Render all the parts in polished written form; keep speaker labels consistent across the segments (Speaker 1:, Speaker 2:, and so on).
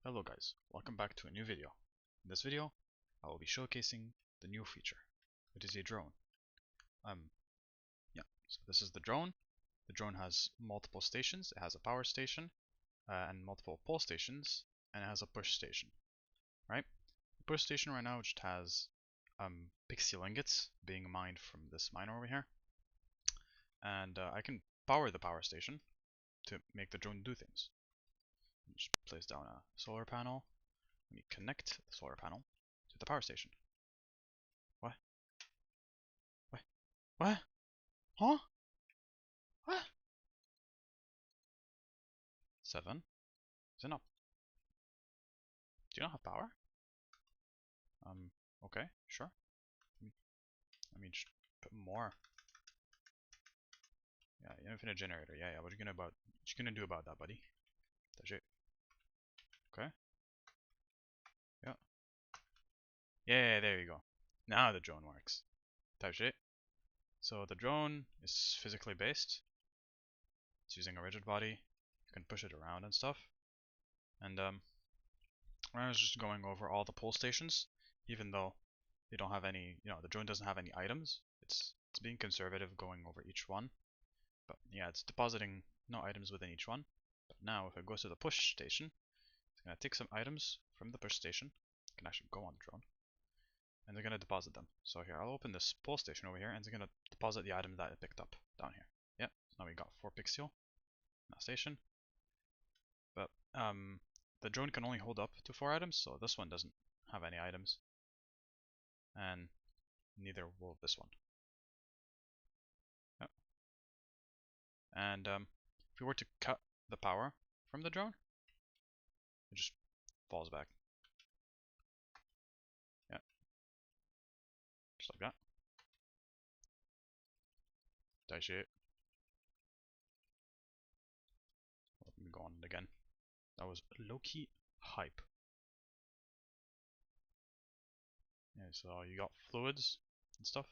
Speaker 1: Hello guys, welcome back to a new video. In this video, I will be showcasing the new feature. It is a drone. So this is the drone. The drone has multiple stations. It has a power station and multiple pull stations, and it has a push station. Right? The push station right now just has pixel ingots being mined from this miner over here, and I can power the power station to make the drone do things. Just place down a solar panel. Let me connect the solar panel to the power station. What? What? What? Huh? What? 7? Is it not? Do you not have power? Okay, sure. Let me just put more. Yeah, infinite generator. Yeah. What you gonna do about that, buddy? That's it. Okay. Yeah. Yeah, there you go. Now the drone works. Type shit. So the drone is physically based. It's using a rigid body. You can push it around and stuff. And I was just going over all the pull stations, even though they don't have any, the drone doesn't have any items. It's being conservative going over each one. But yeah, it's depositing no items within each one. But now if it goes to the push station, it's gonna take some items from the push station. You can actually go on the drone. And they're gonna deposit them. So here, I'll open this pull station over here, and it's gonna deposit the item that it picked up down here. Yep, so now we got 4 pixel in that station. But the drone can only hold up to 4 items, so this one doesn't have any items. And neither will this one. Yep. And if we were to cut the power from the drone, it just falls back. Yeah. Just like that. Die shit. Let me go on it again. That was low-key hype. Yeah, so you got fluids and stuff.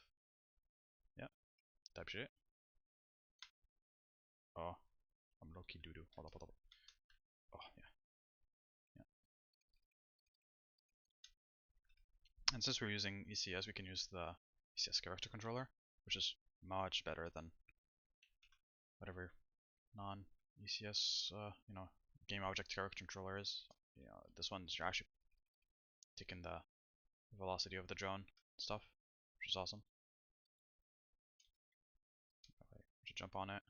Speaker 1: Yeah. Type shit. Oh, I'm low-key doo-doo. Hold up. Oh, yeah. And since we're using ECS, we can use the ECS character controller, which is much better than whatever non-ECS, game object character controller is. This one's actually taking the velocity of the drone and stuff, which is awesome. We should jump on it.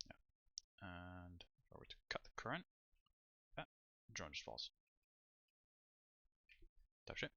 Speaker 1: Yeah. And if I were to cut the current, yeah, the drone just falls. Type shit.